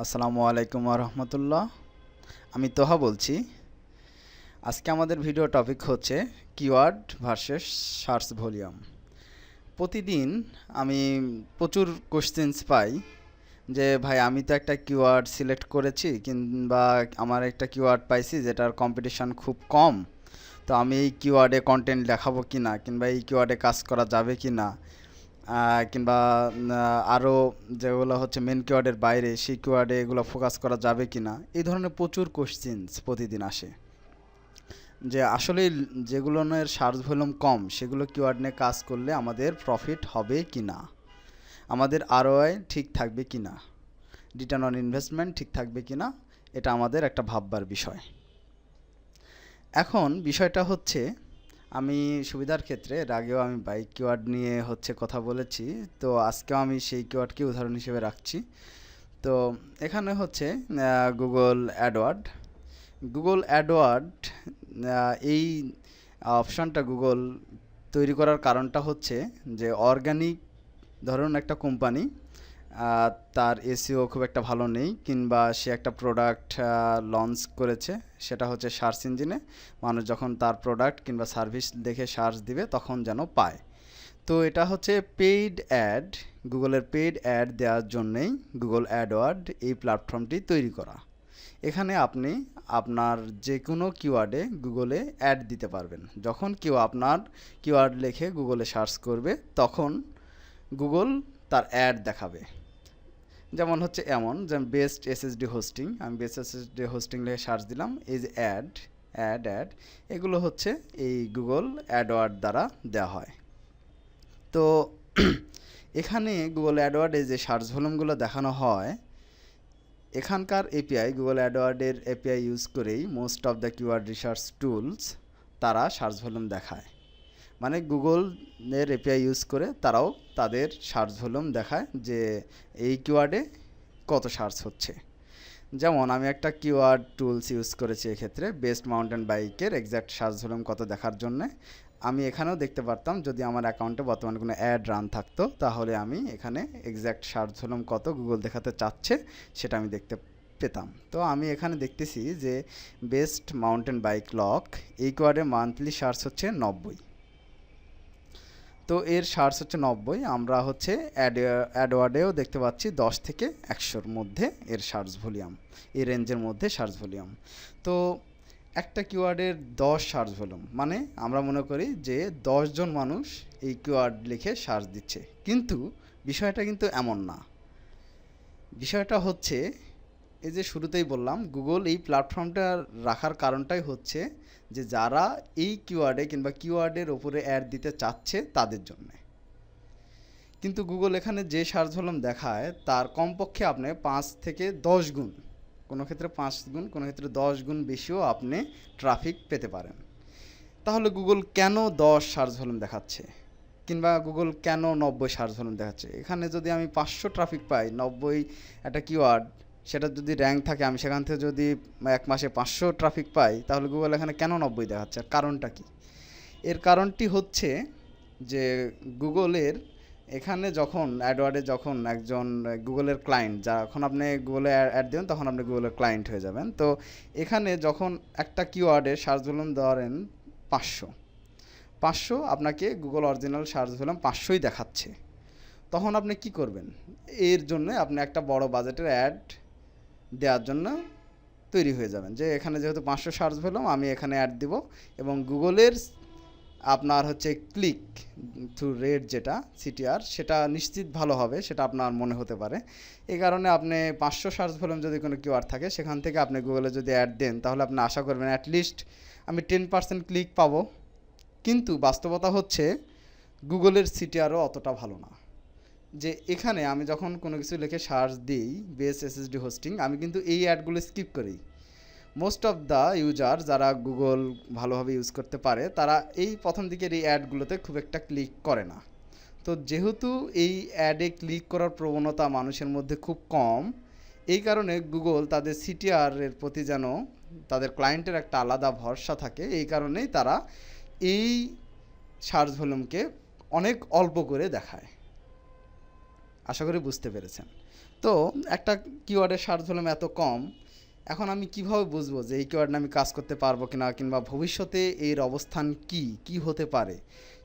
আসসালামু আলাইকুম রহমতুল্লাহ। আমি তোহা বলছি। আজকে আমাদের ভিডিও টপিক হচ্ছে কিওয়ার্ড ভার্সেস সার্চ ভলিউম। প্রতিদিন আমি প্রচুর কোশ্চেন্স পাই যে ভাই আমি তো একটা কিওয়ার্ড সিলেক্ট করেছি কিংবা আমার একটা কিওয়ার্ড পাইছি যেটার কম্পিটিশন খুব কম, তো আমি এই কিওয়ার্ডে কন্টেন্ট দেখাবো কি না কিংবা এই কিওয়ার্ডে কাজ করা যাবে কি না, কিংবা আরও যেগুলো হচ্ছে মেন কিওয়ার্ডের বাইরে সেই কিওয়ার্ডে এগুলো ফোকাস করা যাবে কি না, এই ধরনের প্রচুর কোশ্চেন্স প্রতিদিন আসে। যে আসলে যেগুলোর সার্চ ভলিউম কম সেগুলো কিওয়ার্ড নিয়ে কাজ করলে আমাদের প্রফিট হবে কি না, আমাদের আরওআই ঠিক থাকবে কি না, রিটার্ন অন ইনভেস্টমেন্ট ঠিক থাকবে কি না, এটা আমাদের একটা ভাববার বিষয়। এখন বিষয়টা হচ্ছে, আমি সুবিধার ক্ষেত্রে এর আগেও আমি বাইক কিওয়ার্ড নিয়ে কথা বলেছি, তো আজকেও আমি সেই কিওয়ার্ডকে উদাহরণ হিসেবে রাখছি। তো এখানে হচ্ছে গুগল অ্যাডওয়ার্ড। গুগল অ্যাডওয়ার্ড এই অপশানটা গুগল তৈরি করার কারণটা হচ্ছে যে অর্গানিক, ধরুন একটা কোম্পানি, তার এসইও খুব একটা ভালো নেই কিংবা সে একটা প্রোডাক্ট লঞ্চ করেছে, সেটা হচ্ছে সার্চ ইঞ্জিনে মানুষ যখন তার প্রোডাক্ট কিংবা সার্ভিস দেখে সার্চ দিবে তখন যেন পায়। তো এটা হচ্ছে পেইড অ্যাড, গুগলের পেইড অ্যাড দেওয়ার জন্যেই গুগল অ্যাডওয়ার্ড এই প্ল্যাটফর্মটি তৈরি করা। এখানে আপনি আপনার যে কোনো কিওয়ার্ডে গুগলে অ্যাড দিতে পারবেন। যখন কেউ আপনার কিওয়ার্ড লিখে গুগলে সার্চ করবে তখন গুগল তার অ্যাড দেখাবে। যেমন হচ্ছে এমন যে বেস্ট এসএসডি হোস্টিং, আমি বেস্ট এসএসডি হোস্টিং লিখে সার্চ দিলাম, এই যে অ্যাড অ্যাড অ্যাড এগুলো হচ্ছে এই গুগল অ্যাডওয়ার্ড দ্বারা দেওয়া হয়। তো এখানে গুগল অ্যাডওয়ার্ডে যে সার্চ ভলিউমগুলো দেখানো হয়, এখানকার এপিআই গুগল অ্যাডওয়ার্ডের এপিআই ইউজ করেই most of the keyword research tools তারা সার্চ ভলিউম দেখায়। মানে গুগলের এপিআই ইউজ করে তারাও তাদের সার্চ ভলিউম দেখায় যে এই কিওয়ার্ডে কত সার্চ হচ্ছে। যেমন আমি একটা কিওয়ার্ড টুলস ইউজ করেছি এক্ষেত্রে বেস্ট মাউন্টেন বাইকের এক্স্যাক্ট সার্চ ভলিউম কত দেখার জন্য। আমি এখানেও দেখতে পারতাম যদি আমার অ্যাকাউন্টে বর্তমানে কোনো অ্যাড রান থাকতো, তাহলে আমি এখানে এক্স্যাক্ট সার্চ ভলিউম কত গুগল দেখাতে চাচ্ছে সেটা আমি দেখতে পেতাম। তো আমি এখানে দেখতেছি যে বেস্ট মাউন্টেন বাইক লক এই কিওয়ার্ডে মান্থলি সার্চ হচ্ছে 90। তো এর সার্চ হচ্ছে 90, আমরা হচ্ছে অ্যাডওয়ার্ডেও দেখতে পাচ্ছি 10 থেকে 100-র মধ্যে এর সার্চ ভলিউম, এই রেঞ্জের মধ্যে সার্চ ভলিউম। তো একটা কিওয়ার্ডের 10 সার্চ ভলিউম মানে আমরা মনে করি যে 10 জন মানুষ এই কিওয়ার্ড লিখে সার্চ দিচ্ছে, কিন্তু বিষয়টা কিন্তু এমন না। বিষয়টা হচ্ছে এই যে শুরুতেই বললাম গুগল এই প্ল্যাটফর্মটা রাখার কারণটাই হচ্ছে যে যারা এই কিওয়ার্ডে কিংবা কিওয়ার্ডের ওপরে অ্যাড দিতে চাচ্ছে তাদের জন্য। কিন্তু গুগল এখানে যে সার্চ ভলিউম দেখায় তার কমপক্ষে আপনি 5 থেকে 10 গুণ, কোনো ক্ষেত্রে 5 গুণ, কোনো ক্ষেত্রে 10 গুণ বেশিও আপনি ট্রাফিক পেতে পারেন। তাহলে গুগল কেন 10 সার্চ ভলিউম দেখাচ্ছে কিংবা গুগল কেন 90 সার্চ ভলিউম দেখাচ্ছে? এখানে যদি আমি 500 ট্রাফিক পাই, 90 একটা কিওয়ার্ড, সেটা যদি র্যাঙ্ক থাকে, আমি সেখান থেকে যদি এক মাসে 500 ট্রাফিক পাই, তাহলে গুগল এখানে কেন 90 দেখাচ্ছে? আর কারণটা কি? এর কারণটি হচ্ছে যে গুগলের এখানে যখন অ্যাডওয়ার্ডে যখন একজন গুগলের ক্লায়েন্ট, যখন আপনি গুগলে অ্যাড দেবেন তখন আপনি গুগলের ক্লায়েন্ট হয়ে যাবেন। তো এখানে যখন একটা কিওয়ার্ডে সার্চ ভলিউম ধরেন 500 আপনাকে গুগল অরিজিনাল সার্চ ভলিউম 500ই দেখাচ্ছে, তখন আপনি কি করবেন? এর জন্য আপনি একটা বড় বাজেটের অ্যাড দেওয়ার জন্য তৈরি হয়ে যাবেন যে এখানে যেহেতু 500 সার্চ ভলিউম আমি এখানে অ্যাড দিব, এবং গুগলের আপনার হচ্ছে ক্লিক থ্রু রেট যেটা সিটিআর সেটা নিশ্চিত ভালো হবে, সেটা আপনার মনে হতে পারে। এই কারণে আপনি 500 সার্চ ভলিউম যদি কোনো কিওয়ার্ড থাকে সেখান থেকে আপনি গুগলে যদি অ্যাড দেন তাহলে আপনি আশা করবেন অ্যাটলিস্ট আমি 10% ক্লিক পাবো। কিন্তু বাস্তবতা হচ্ছে গুগলের সিটিআরও অতটা ভালো না। যে এখানে আমি যখন কোনো কিছু লিখে সার্চ দিই বেস্ট এসএসডি হোস্টিং, আমি কিন্তু এই অ্যাডগুলো স্কিপ করি। মোস্ট অফ দ্য ইউজার যারা গুগল ভালোভাবে ইউজ করতে পারে তারা এই প্রথম দিকের এই অ্যাডগুলোতে খুব একটা ক্লিক করে না। তো যেহেতু এই অ্যাডে ক্লিক করার প্রবণতা মানুষের মধ্যে খুব কম, এই কারণে গুগল তাদের সিটিআরের প্রতি যেন তাদের ক্লায়েন্টের একটা আলাদা ভরসা থাকে, এই কারণেই তারা এই সার্চ ভলিউমকে অনেক অল্প করে দেখায়। আশা করি বুঝতে পেরেছেন। তো একটা কিওয়ার্ডের সার্চ ভলিউম এত কম, এখন আমি কিভাবে বুঝবো যে এই কিওয়ার্ড নিয়ে আমি কাজ করতে পারবো কিনা, কিংবা ভবিষ্যতে এর অবস্থান কি কি হতে পারে,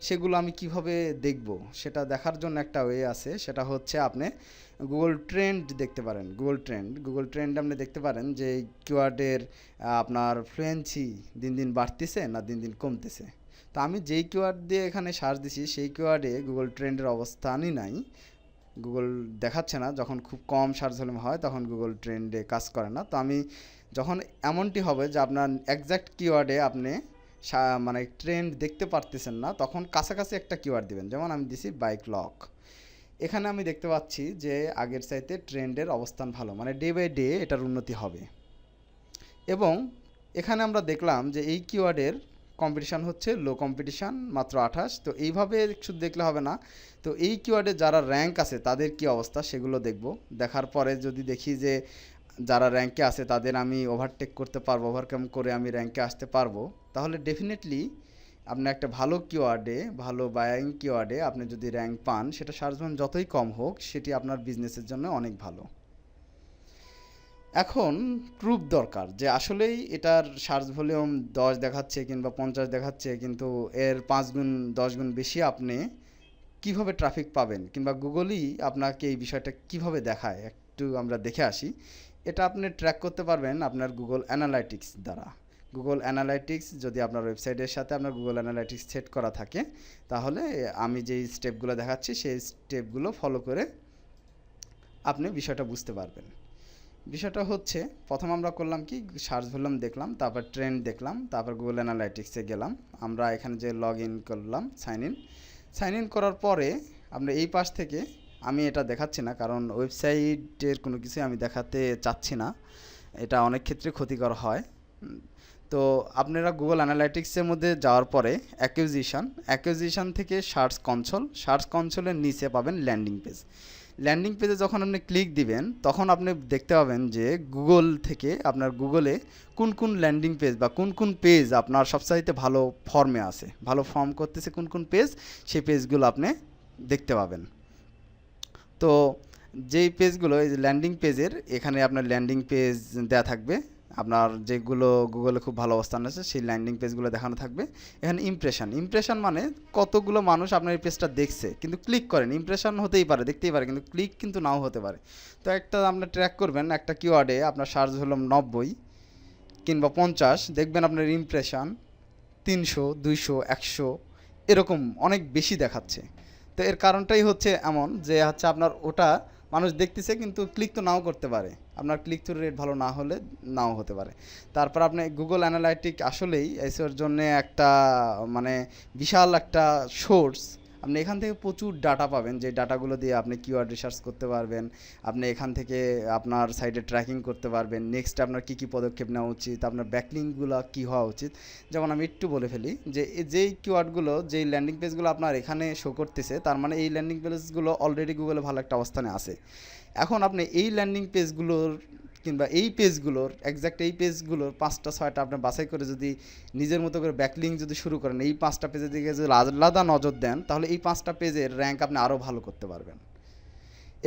সেগুলো আমি কিভাবে দেখব? সেটা দেখার জন্য একটা ওয়ে আছে, সেটা হচ্ছে আপনি গুগল ট্রেন্ড দেখতে পারেন। গুগল ট্রেন্ড আপনি দেখতে পারেন যে এই কিওয়ার্ডের আপনার ফ্লুয়েন্সি দিন দিন বাড়তেছে না দিন দিন কমতেছে। তো আমি যেই কিওয়ার্ড দিয়ে এখানে সার্চ দিছি সেই কিওয়ার্ডে গুগল ট্রেন্ডের অবস্থানই নাই, গুগল দেখাচ্ছে না। যখন খুব কম সার্চ ভলিউম হয় তখন গুগল ট্রেন্ডে কাজ করে না। তো আমি যখন এমনটি হবে যে আপনার এক্স্যাক্ট কিওয়ার্ডে আপনি মানে ট্রেন্ড দেখতে পারতেছেন না, তখন কাছাকাছি একটা কিওয়ার্ড দিবেন। যেমন আমি দিছি বাইক লক, এখানে আমি দেখতে পাচ্ছি যে আগের চাইতে ট্রেন্ডের অবস্থান ভালো, মানে ডে বাই ডে এটার উন্নতি হবে। এবং এখানে আমরা দেখলাম যে এই কিওয়ার্ডের কম্পিটিশান হচ্ছে লো কম্পিটিশান, মাত্র 28। তো এইভাবে শুধু দেখলে হবে না, তো এই কিওয়ার্ডে যারা র্যাঙ্ক আছে তাদের কি অবস্থা সেগুলো দেখব। দেখার পরে যদি দেখি যে যারা র্যাঙ্কে আছে তাদের আমি ওভারটেক করতে পারবো, ওভারকাম করে আমি র্যাঙ্কে আসতে পারবো, তাহলে ডেফিনেটলি আপনি একটা ভালো কিওয়ার্ডে, ভালো বায়ারিং কিওয়ার্ডে আপনি যদি র্যাঙ্ক পান, সেটা সার্চ ভলিউম যতই কম হোক সেটি আপনার বিজনেসের জন্য অনেক ভালো। এখন প্রুফ দরকার যে আসলেই এটার সার্চ ভলিউম 10 দেখাচ্ছে কিংবা 50 দেখাচ্ছে, কিন্তু এর 5 গুণ 10 গুণ বেশি আপনি কিভাবে ট্রাফিক পাবেন, কিংবা গুগলই আপনাকে এই বিষয়টা কিভাবে দেখায়, একটু আমরা দেখে আসি। এটা আপনি ট্র্যাক করতে পারবেন আপনার গুগল অ্যানালাইটিক্স দ্বারা। গুগল অ্যানালাইটিক্স যদি আপনার ওয়েবসাইটের সাথে আপনার গুগল অ্যানালাইটিক্স সেট করা থাকে, তাহলে আমি যেই স্টেপগুলো দেখাচ্ছি সেই স্টেপগুলো ফলো করে আপনি বিষয়টা বুঝতে পারবেন। বিষয়টা হচ্ছে, প্রথম আমরা করলাম কি, সার্চ ভলিউম দেখলাম, তারপর ট্রেন্ড দেখলাম, তারপর গুগল অ্যানালাইটিক্সে গেলাম। আমরা এখানে যে লগ ইন করলাম, সাইন ইন করার পরে আমরা এই পাশ থেকে, আমি এটা দেখাচ্ছি না কারণ ওয়েবসাইটের কোনো কিছু আমি দেখাতে চাচ্ছি না, এটা অনেক ক্ষেত্রে ক্ষতিকর হয়। তো আপনারা গুগল অ্যানালাইটিক্সের মধ্যে যাওয়ার পরে অ্যাকুইজিশন থেকে সার্চ কনসোলের নিচে পাবেন ল্যান্ডিং পেজ। ল্যান্ডিং পেজে যখন আপনি ক্লিক দিবেন তখন আপনি দেখতে পাবেন যে গুগল থেকে আপনার গুগলে কোন কোন ল্যান্ডিং পেজ বা কোন কোন পেজ আপনার সবচাইতে ভালো ফর্মে আছে, ভালো ফর্ম করতেছে কোন কোন পেজ, সেই পেজগুলো আপনি দেখতে পাবেন। তো যেই পেজগুলো, এই যে ল্যান্ডিং পেজের, এখানে আপনার ল্যান্ডিং পেজ দেওয়া থাকবে, আপনার যেগুলো গুগলে খুব ভালো অবস্থান আছে সেই ল্যান্ডিং পেজগুলো দেখানো থাকবে। এখানে ইমপ্রেশন মানে কতগুলো মানুষ আপনার এই পেজটা দেখছে কিন্তু ক্লিক করেন। ইমপ্রেশন হতেই পারে, দেখতেই পারে, কিন্তু ক্লিক কিন্তু নাও হতে পারে। তো একটা আপনার ট্র্যাক করবেন, একটা কিওয়ার্ডে আপনার সার্চ হলো 90 কিংবা 50, দেখবেন আপনার ইমপ্রেশন 300, 200, 100 এরকম অনেক বেশি দেখাচ্ছে। তো এর কারণটাই হচ্ছে এমন যে হচ্ছে আপনার ওটা মানুষ দেখতেছে কিন্তু ক্লিক তো নাও করতে পারে, আপনার ক্লিক থ্রু রেট ভালো না হলে নাও হতে পারে। তারপর আপনি গুগল অ্যানালাইটিক আসলেই এসইওর জন্য একটা মানে বিশাল একটা সোর্স। আপনি এখান থেকে প্রচুর ডাটা পাবেন, যে ডাটাগুলো দিয়ে আপনি কিওয়ার্ড রিসার্চ করতে পারবেন। আপনি এখান থেকে আপনার সাইটে ট্র্যাকিং করতে পারবেন, নেক্সট আপনার কী কী পদক্ষেপ নেওয়া উচিত, আপনার ব্যাকলিংকগুলো কী হওয়া উচিত। যেমন আমি একটু বলে ফেলি যে যেই কিওয়ার্ডগুলো, যেই ল্যান্ডিং পেজগুলো আপনার এখানে শো করতেছে, তার মানে এই ল্যান্ডিং পেজগুলো অলরেডি গুগলে ভালো একটা অবস্থানে আছে। এখন আপনি এই ল্যান্ডিং পেজগুলোর কিংবা এই পেজগুলোর এক্স্যাক্ট এই পেজগুলোর 5টা 6টা আপনি বাছাই করে যদি নিজের মতো করে ব্যাকলিং যদি শুরু করেন, এই 5টা পেজের দিকে যদি আলাদা নজর দেন, তাহলে এই 5টা পেজের র্যাঙ্ক আপনি আরও ভালো করতে পারবেন।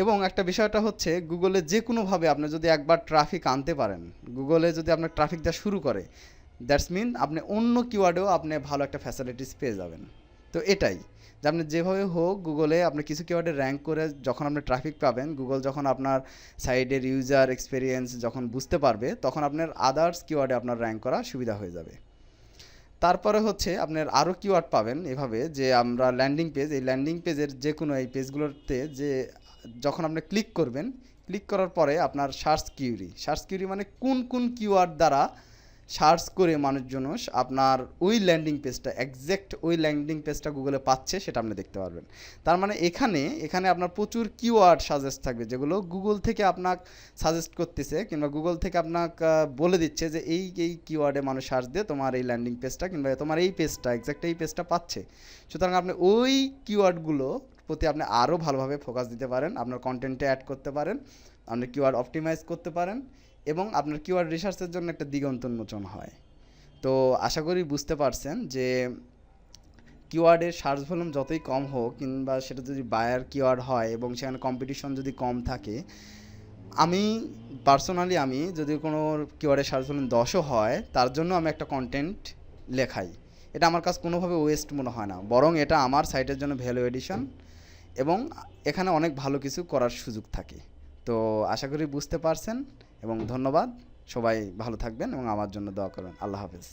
এবং একটা বিষয়টা হচ্ছে, গুগলে যে কোনোভাবে আপনি যদি একবার ট্রাফিক আনতে পারেন, গুগলে যদি আপনার ট্রাফিক দেওয়া শুরু করে, দ্যাটস মিন আপনি অন্য কিওয়ার্ডেও আপনি ভালো একটা ফ্যাসিলিটিস পেয়ে যাবেন। তো এটাই যে আপনি যেভাবে হোক গুগলে আপনি কিছু কিওয়ার্ডে র্যাঙ্ক করে যখন আপনি ট্রাফিক পাবেন, গুগল যখন আপনার সাইডের ইউজার এক্সপিরিয়েন্স যখন বুঝতে পারবে, তখন আপনার আদার্স কিওয়ার্ডে আপনার র্যাঙ্ক করা সুবিধা হয়ে যাবে। তারপরে হচ্ছে আপনার আরও কিওয়ার্ড পাবেন এভাবে, যে আমরা ল্যান্ডিং পেজ, এই ল্যান্ডিং পেজের যে কোনো এই পেজগুলোতে যে যখন আপনি ক্লিক করবেন, ক্লিক করার পরে আপনার সার্চ কিউরি মানে কোন কোন কিওয়ার্ড দ্বারা সার্চ করে মানুষজন আপনার ওই ল্যান্ডিং পেজটা, এক্স্যাক্ট ওই ল্যান্ডিং পেজটা গুগলে পাচ্ছে, সেটা আপনি দেখতে পারবেন। তার মানে এখানে আপনার প্রচুর কিওয়ার্ড সাজেস্ট থাকবে, যেগুলো গুগল থেকে আপনাকে সাজেস্ট করতেছে কিংবা গুগল থেকে আপনাকে বলে দিচ্ছে যে এই এই কিওয়ার্ডে মানুষ সার্চ দিয়ে তোমার এই ল্যান্ডিং পেজটা কিংবা তোমার এই পেজটা, এক্স্যাক্ট এই পেজটা পাচ্ছে। সুতরাং আপনি ওই কিওয়ার্ডগুলো প্রতি আপনি আরও ভালোভাবে ফোকাস দিতে পারেন, আপনার কন্টেন্টে অ্যাড করতে পারেন, আপনি কিওয়ার্ড অপটিমাইজ করতে পারেন, এবং আপনার কিওয়ার্ড রিসার্চের জন্য একটা দিগন্ত উন্মোচন হয়। তো আশা করি বুঝতে পারছেন যে কিওয়ার্ডের সার্চ ভলিউম যতই কম হোক, কিংবা সেটা যদি বায়ার কিওয়ার্ড হয় এবং সেখানে কম্পিটিশন যদি কম থাকে, আমি পার্সোনালি আমি যদি কোনো কিওয়ার্ডের সার্চ ভলিউম 10ও হয় তার জন্য আমি একটা কন্টেন্ট লেখাই, এটা আমার কাছে কোনোভাবে ওয়েস্ট মনে হয় না, বরং এটা আমার সাইটের জন্য ভ্যালু এডিশন এবং এখানে অনেক ভালো কিছু করার সুযোগ থাকে। তো আশা করি বুঝতে পারছেন এবং ধন্যবাদ। সবাই ভালো থাকবেন এবং আমার জন্য দোয়া করবেন। আল্লাহ হাফেজ।